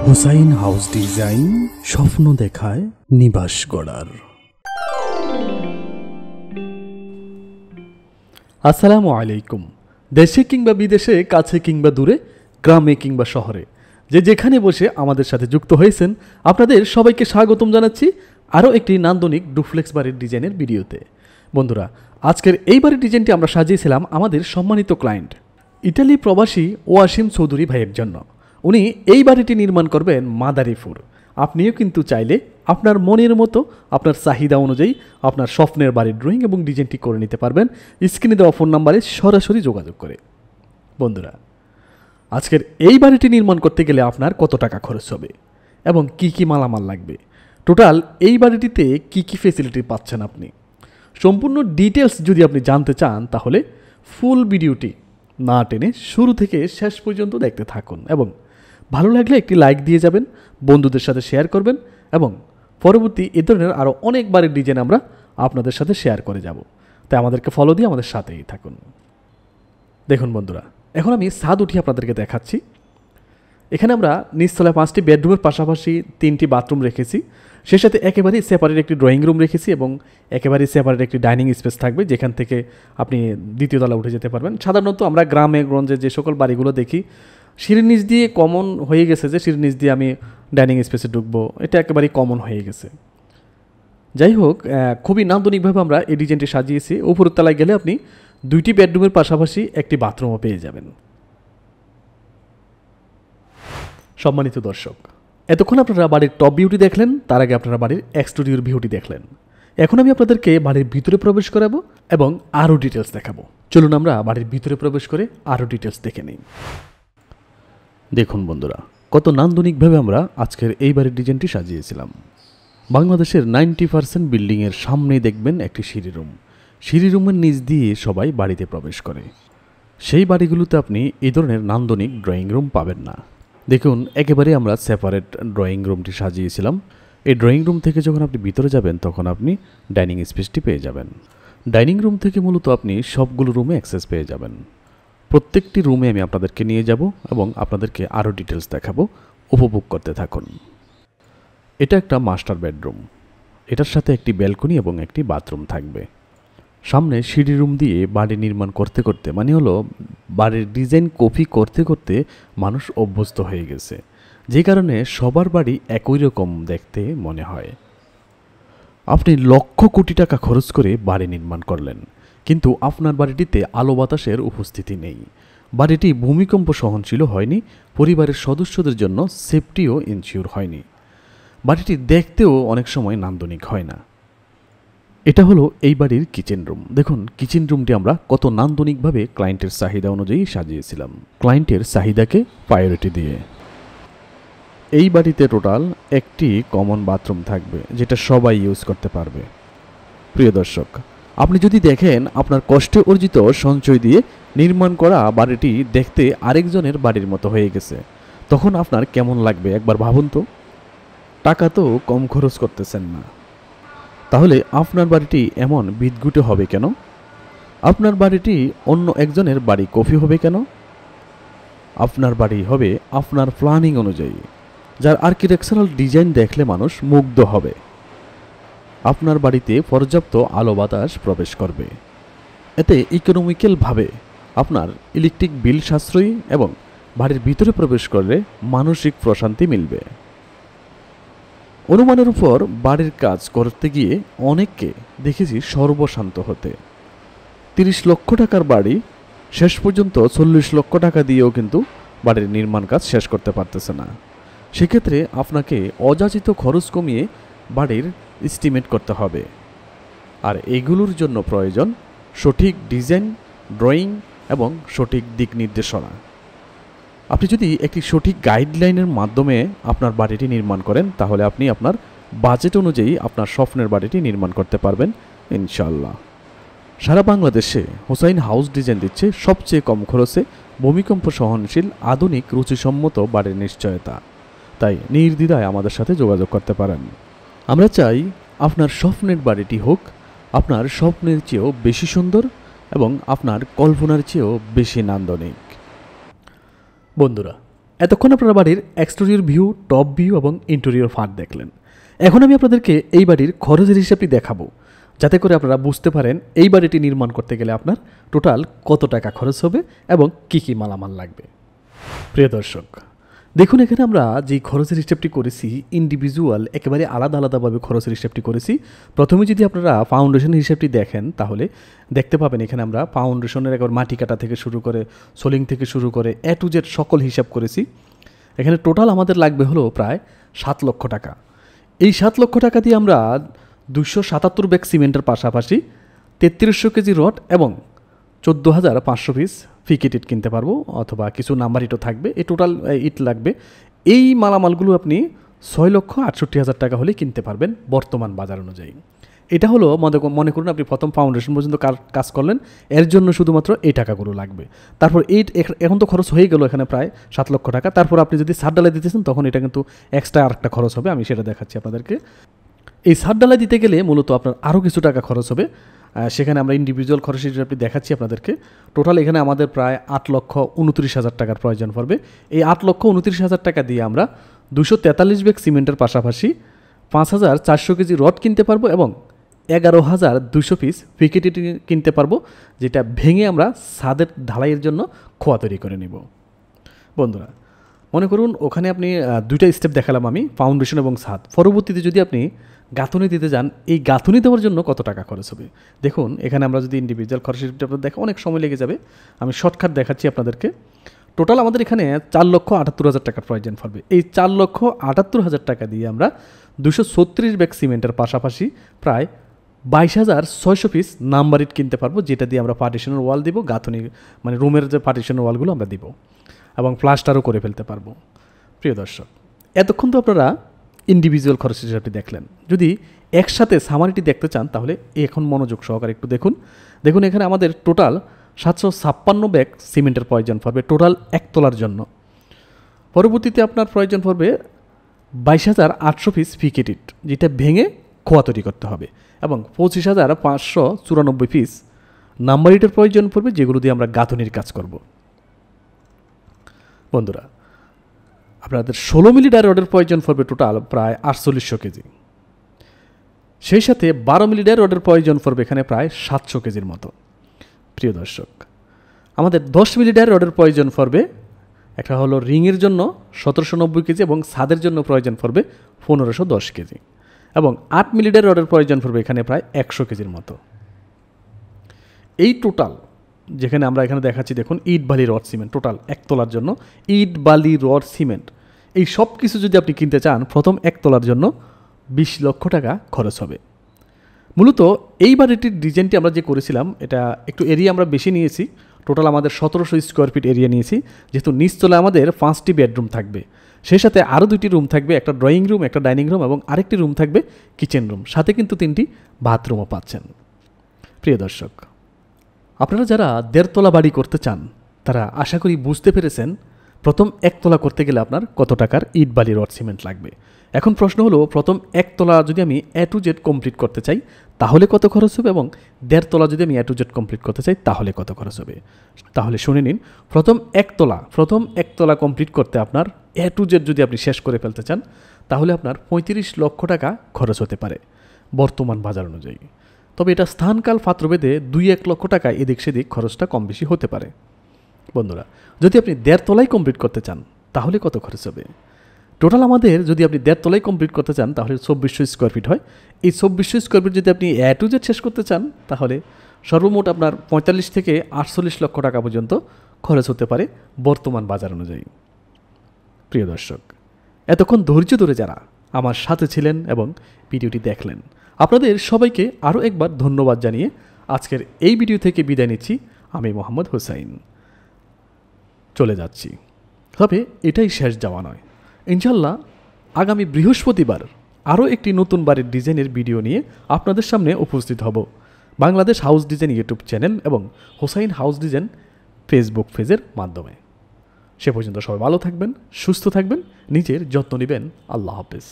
Hossain house design স্বপ্ন দেখায় নিবাস গড়ার। আসসালামু আলাইকুম। দেশে কিংবা বিদেশে, কাছে কিংবা দূরে, গ্রামে কিংবা শহরে, যেখানে বসে আমাদের সাথে যুক্ত হয়েছেন, আপনাদের সবাইকে স্বাগতম জানাচ্ছি আরও একটি নান্দনিক ডুপ্লেক্স বাড়ির ডিজাইনের ভিডিওতে। বন্ধুরা, আজকের এই বাড়ির ডিজাইনটি আমরা সাজিয়েছিলাম আমাদের সম্মানিত ক্লায়েন্ট ইটালি প্রবাসী ওয়াসিম চৌধুরী ভাইয়ের জন্য। উনি এই বাড়িটি নির্মাণ করবেন মাদারীপুর। আপনিও কিন্তু চাইলে আপনার মনের মতো, আপনার চাহিদা অনুযায়ী আপনার স্বপ্নের বাড়ির ড্রয়িং এবং ডিজাইনটি করে নিতে পারবেন স্ক্রিনে দেওয়া ফোন নাম্বারে সরাসরি যোগাযোগ করে। বন্ধুরা, আজকের এই বাড়িটি নির্মাণ করতে গেলে আপনার কত টাকা খরচ হবে এবং কি কি মালামাল লাগবে, টোটাল এই বাড়িটিতে কি কি ফেসিলিটি পাচ্ছেন আপনি, সম্পূর্ণ ডিটেলস যদি আপনি জানতে চান তাহলে ফুল ভিডিওটি না টেনে শুরু থেকে শেষ পর্যন্ত দেখতে থাকুন এবং ভালো লাগলে একটি লাইক দিয়ে যাবেন, বন্ধুদের সাথে শেয়ার করবেন এবং পরবর্তী এ ধরনের আরও অনেক বাড়ির ডিজাইন আমরা আপনাদের সাথে শেয়ার করে যাব। তাই আমাদেরকে ফলো দিয়ে আমাদের সাথেই থাকুন। দেখুন বন্ধুরা, এখন আমি ছাদ উঠিয়ে আপনাদেরকে দেখাচ্ছি। এখানে আমরা নিচতলায় 5টি বেডরুমের পাশাপাশি 3টি বাথরুম রেখেছি, সে সাথে একেবারেই সেপারেট একটি ড্রয়িং রুম রেখেছি এবং একেবারেই সেপারেট একটি ডাইনিং স্পেস থাকবে, যেখান থেকে আপনি দ্বিতীয় তলা উঠে যেতে পারবেন। সাধারণত আমরা গ্রামে গঞ্জে যে সকল বাড়িগুলো দেখি, সিঁড়ির নিচ দিয়ে কমন হয়ে গেছে যে সিঁড়ির নিচ দিয়ে আমি ডাইনিং স্পেসে ঢুকবো, এটা একেবারেই কমন হয়ে গেছে। যাই হোক, খুবই নান্দনিকভাবে আমরা এই ডিজাইনটি সাজিয়েছি। উপরের তলায় গেলে আপনি 2টি বেডরুমের পাশাপাশি একটি বাথরুমও পেয়ে যাবেন। সম্মানিত দর্শক, এতক্ষণ আপনারা বাড়ির টপ ভিউটি দেখলেন, তার আগে আপনারা বাড়ির এক্সটেরিয়র ভিউটি দেখলেন। এখন আমি আপনাদেরকে বাড়ির ভিতরে প্রবেশ করাবো এবং আরও ডিটেলস দেখাবো। চলুন আমরা বাড়ির ভিতরে প্রবেশ করে আরও ডিটেলস দেখে নিই। দেখুন বন্ধুরা, কত নান্দনিকভাবে আমরা আজকের এই বাড়ির ডিজাইনটি সাজিয়েছিলাম। বাংলাদেশের 90% বিল্ডিংয়ের সামনেই দেখবেন একটি সিঁড়ি রুম। সিঁড়ি রুমের নিচ দিয়ে সবাই বাড়িতে প্রবেশ করে। সেই বাড়িগুলোতে আপনি এই ধরনের নান্দনিক ড্রয়িং রুম পাবেন না। দেখুন, একেবারে আমরা সেপারেট ড্রয়িং রুমটি সাজিয়েছিলাম। এই ড্রয়িং রুম থেকে যখন আপনি ভিতরে যাবেন তখন আপনি ডাইনিং স্পেসটি পেয়ে যাবেন। ডাইনিং রুম থেকে মূলত আপনি সবগুলো রুমে অ্যাক্সেস পেয়ে যাবেন। প্রত্যেকটি রুমে আমি আপনাদেরকে নিয়ে যাব এবং আপনাদেরকে আরও ডিটেলস দেখাবো। উপভোগ করতে থাকুন। এটা একটা মাস্টার বেডরুম, এটার সাথে একটি ব্যালকনি এবং একটি বাথরুম থাকবে। সামনে সিঁড়ি রুম দিয়ে বাড়ি নির্মাণ করতে করতে, মানে হলো বাড়ির ডিজাইন কপি করতে করতে মানুষ অভ্যস্ত হয়ে গেছে, যে কারণে সবার বাড়ি একই রকম দেখতে মনে হয়। আপনি লক্ষ কোটি টাকা খরচ করে বাড়ি নির্মাণ করলেন, কিন্তু আপনার বাড়িটিতে আলো বাতাসের উপস্থিতি নেই। বাড়িটি ভূমিকম্প সহনশীল হয়নি, পরিবারের সদস্যদের জন্য সেফটিও ইনশিওর হয়নি। বাড়িটি দেখতেও অনেক সময় নান্দনিক হয় না। এটা হলো এই বাড়ির কিচেন রুম। দেখুন, কিচেন রুমটি আমরা কত নান্দনিকভাবে ক্লায়েন্টের চাহিদা অনুযায়ী সাজিয়েছিলাম, ক্লায়েন্টের চাহিদাকে প্রায়োরিটি দিয়ে। এই বাড়িতে টোটাল একটি কমন বাথরুম থাকবে, যেটা সবাই ইউজ করতে পারবে। প্রিয় দর্শক, আপনি যদি দেখেন আপনার কষ্টে অর্জিত সঞ্চয় দিয়ে নির্মাণ করা বাড়িটি দেখতে আরেকজনের বাড়ির মতো হয়ে গেছে, তখন আপনার কেমন লাগবে একবার ভাবুন তো। টাকা তো কম খরচ করতেছেন না, তাহলে আপনার বাড়িটি এমন বিদঘুটে হবে কেন? আপনার বাড়িটি অন্য একজনের বাড়ি কপি হবে কেন? আপনার বাড়ি হবে আপনার প্ল্যানিং অনুযায়ী, যার আর্কিটেকচারাল ডিজাইন দেখলে মানুষ মুগ্ধ হবে। আপনার বাড়িতে পর্যাপ্ত আলো বাতাস প্রবেশ করবে। এতে ইকোনমিক্যালভাবে আপনার ইলেকট্রিক বিল সাশ্রয়ী এবং বাড়ির ভিতরে প্রবেশ করলে মানসিক প্রশান্তি মিলবে। অনুমানের উপর বাড়ির কাজ করতে গিয়ে অনেককে দেখেছি সর্বশান্ত হতে। 30 লক্ষ টাকার বাড়ি শেষ পর্যন্ত 40 লক্ষ টাকা দিয়েও কিন্তু বাড়ির নির্মাণ কাজ শেষ করতে পারতেছে না। সেক্ষেত্রে আপনাকে অযাচিত খরচ কমিয়ে বাড়ির এস্টিমেট করতে হবে, আর এগুলোর জন্য প্রয়োজন সঠিক ডিজাইন, ড্রয়িং এবং সঠিক দিক নির্দেশনা। আপনি যদি একটি সঠিক গাইডলাইনের মাধ্যমে আপনার বাড়িটি নির্মাণ করেন, তাহলে আপনি আপনার বাজেট অনুযায়ী আপনার স্বপ্নের বাড়িটি নির্মাণ করতে পারবেন ইনশাআল্লাহ। সারা বাংলাদেশে হোসাইন হাউস ডিজাইন দিচ্ছে সবচেয়ে কম খরচে ভূমিকম্প সহনশীল আধুনিক রুচিসম্মত বাড়ির নিশ্চয়তা। তাই নির্দ্বিধায় আমাদের সাথে যোগাযোগ করতে পারেন। আমরা চাই আপনার স্বপ্নের বাড়িটি হোক আপনার স্বপ্নের চেয়েও বেশি সুন্দর এবং আপনার কল্পনার চেয়েও বেশি নান্দনিক। বন্ধুরা, এতক্ষণ আপনারা বাড়ির এক্সটেরিয়র ভিউ, টপ ভিউ এবং ইন্টেরিয়র ফাঁক দেখলেন। এখন আমি আপনাদেরকে এই বাড়ির খরচের হিসাবটি দেখাবো, যাতে করে আপনারা বুঝতে পারেন এই বাড়িটি নির্মাণ করতে গেলে আপনার টোটাল কত টাকা খরচ হবে এবং কী কী মালামাল লাগবে। প্রিয় দর্শক, দেখুন এখানে আমরা যেই খরচের হিসাবটি করেছি ইন্ডিভিজুয়াল একেবারে আলাদা আলাদাভাবে খরচের হিসাবটি করেছি। প্রথমে যদি আপনারা ফাউন্ডেশনের হিসাবটি দেখেন তাহলে দেখতে পাবেন এখানে আমরা ফাউন্ডেশনের একবার মাটি কাটা থেকে শুরু করে সোলিং থেকে শুরু করে A to Z সকল হিসাব করেছি। এখানে টোটাল আমাদের লাগবে হলো প্রায় 7 লক্ষ টাকা। এই 7 লক্ষ টাকা দিয়ে আমরা 277 ব্যাগ সিমেন্টের পাশাপাশি 3300 কেজি রড এবং 14,500 পিস ফিকেট ইট কিনতে পারবো, অথবা কিছু নাম্বার ইটও থাকবে। এই টোটাল ইট লাগবে। এই মালামালগুলো আপনি 6,68,000 টাকা হলে কিনতে পারবেন বর্তমান বাজার অনুযায়ী। এটা হলো মনে করুন আপনি প্রথম ফাউন্ডেশন পর্যন্ত কাজ করলেন, এর জন্য শুধুমাত্র এই টাকাগুলো লাগবে। তারপর এখন তো খরচ হয়ে গেল এখানে প্রায় 7 লক্ষ টাকা। তারপর আপনি যদি ছাদ ডালাই দিতেছেন তখন এটা কিন্তু এক্সট্রা আরেকটা খরচ হবে, আমি সেটা দেখাচ্ছি আপনাদেরকে। এই ছাদ ডালাই দিতে গেলে মূলত আপনার আরও কিছু টাকা খরচ হবে, সেখানে আমরা ইন্ডিভিজুয়াল খরচ হিসেবে দেখাচ্ছি আপনাদেরকে। টোটাল এখানে আমাদের প্রায় 8,29,000 টাকার প্রয়োজন পড়বে। এই 8,29,000 টাকা দিয়ে আমরা 243 ব্যাগ সিমেন্টের পাশাপাশি 5,400 কেজি রড কিনতে পারবো এবং 11,200 পিস ফিকেট ইট কিনতে পারবো, যেটা ভেঙে আমরা ছাদের ঢালাইয়ের জন্য খোয়া তৈরি করে নিব। বন্ধুরা, মনে করুন ওখানে আপনি দুইটা স্টেপ দেখালাম আমি, ফাউন্ডেশন এবং ছাদ। পরবর্তীতে যদি আপনি গাঁথুনি দিতে যান, এই গাঁথুনি দেওয়ার জন্য কত টাকা খরচ হবে দেখুন। এখানে আমরা যদি ইন্ডিভিজুয়াল খরচ আপনাদের দেখা অনেক সময় লেগে যাবে, আমি শর্টকাট দেখাচ্ছি আপনাদেরকে। টোটাল আমাদের এখানে 4,78,000 টাকার প্রয়োজন পড়বে। এই 4,78,000 টাকা দিয়ে আমরা 236 ব্যাগ সিমেন্টের পাশাপাশি প্রায় 22,600 পিস নাম্বার ইট কিনতে পারবো, যেটা দিয়ে আমরা পার্টিশনের ওয়াল দিব, গাঁথুনি মানে রুমের যে পার্টিশনের ওয়ালগুলো আমরা দিব এবং প্লাস্টারও করে ফেলতে পারবো। প্রিয় দর্শক, এতক্ষণ তো আপনারা ইন্ডিভিজুয়াল খরচ হিসাবটি দেখলেন। যদি একসাথে সামারিটি দেখতে চান তাহলে এখন মনোযোগ সহকারে একটু দেখুন। দেখুন এখানে আমাদের টোটাল 756 ব্যাগ সিমেন্টের প্রয়োজন পড়বে টোটাল একতলার জন্য। পরবর্তীতে আপনার প্রয়োজন পড়বে 22,800 পিস ফিকেট ইট, যেটা ভেঙে খোয়া তৈরি করতে হবে, এবং 25,594 পিস নাম্বার ইটের প্রয়োজন পড়বে, যেগুলো দিয়ে আমরা গাঁথুনির কাজ করব। বন্ধুরা, আপনাদের 16 মিলি ডাই রডের প্রয়োজন পড়বে টোটাল প্রায় 4800 কেজি। সেই সাথে 12 মিলি ডাই রডের প্রয়োজন পড়বে এখানে প্রায় 700 কেজির মতো। প্রিয় দর্শক, আমাদের 10 মিলি ডাই রডের প্রয়োজন পড়বে, একটা হলো রিংয়ের জন্য 1790 কেজি এবং ছাদের জন্য প্রয়োজন পড়বে 1510 কেজি, এবং 8 মিলি ডাই রডের প্রয়োজন পড়বে এখানে প্রায় 100 কেজির মতো। এই টোটাল যেখানে আমরা এখানে দেখাচ্ছি দেখুন, ইট বালি রড সিমেন্ট টোটাল একতলার জন্য, ইট বালি রড সিমেন্ট এই সব কিছু যদি আপনি কিনতে চান প্রথম একতলার জন্য 20 লক্ষ টাকা খরচ হবে। মূলত এই বাড়িটির ডিজাইনটি আমরা যে করেছিলাম এটা একটু এরিয়া আমরা বেশি নিয়েছি, টোটাল আমাদের 1700 স্কোয়ার ফিট এরিয়া নিয়েছি, যেহেতু নিচতলায় আমাদের 5টি বেডরুম থাকবে, সেই সাথে আরও 2টি রুম থাকবে, একটা ড্রয়িং রুম, একটা ডাইনিং রুম এবং আরেকটি রুম থাকবে কিচেন রুম, সাথে কিন্তু 3টি বাথরুমও পাচ্ছেন। প্রিয় দর্শক, আপনারা যারা 1.5 তলা বাড়ি করতে চান তারা আশা করি বুঝতে পেরেছেন প্রথম একতলা করতে গেলে আপনার কত টাকার ইট বালি রড সিমেন্ট লাগবে। এখন প্রশ্ন হলো, প্রথম একতলা যদি আমি A to Z কমপ্লিট করতে চাই তাহলে কত খরচ হবে, এবং 1.5 তলা যদি আমি A to Z কমপ্লিট করতে চাই তাহলে কত খরচ হবে। তাহলে শুনে নিন, প্রথম একতলা কমপ্লিট করতে আপনার A to Z যদি আপনি শেষ করে ফেলতে চান তাহলে আপনার 35 লক্ষ টাকা খরচ হতে পারে বর্তমান বাজার অনুযায়ী। তবে এটা স্থানকাল পাত্রভেদে 2-1 লক্ষ টাকা এদিক সেদিক খরচটা কম বেশি হতে পারে। বন্ধুরা, যদি আপনি 1.5 তলাই কমপ্লিট করতে চান তাহলে কত খরচ হবে। টোটাল আমাদের যদি আপনি 1.5 তলাই কমপ্লিট করতে চান তাহলে 2400 স্কোয়ার ফিট হয়। এই 2400 স্কোয়ার ফিট যদি আপনি A to Z শেষ করতে চান তাহলে সর্বমোট আপনার 45 থেকে 48 লক্ষ টাকা পর্যন্ত খরচ হতে পারে বর্তমান বাজার অনুযায়ী। প্রিয় দর্শক, এতক্ষণ ধৈর্য ধরে যারা আমার সাথে ছিলেন এবং ভিডিওটি দেখলেন, আপনাদের সবাইকে আরও একবার ধন্যবাদ জানিয়ে আজকের এই ভিডিও থেকে বিদায় নিচ্ছি। আমি মোহাম্মদ হোসাইন চলে যাচ্ছি, তবে এটাই শেষ যাওয়া নয়। ইনশাল্লাহ আগামী বৃহস্পতিবার আরও একটি নতুন বাড়ির ডিজাইনের ভিডিও নিয়ে আপনাদের সামনে উপস্থিত হব Bangladesh house design YouTube channel এবং হোসাইন হাউস ডিজাইন ফেসবুক পেজের মাধ্যমে। সে পর্যন্ত সবাই ভালো থাকবেন, সুস্থ থাকবেন, নিজের যত্ন নেবেন। আল্লাহ হাফেজ।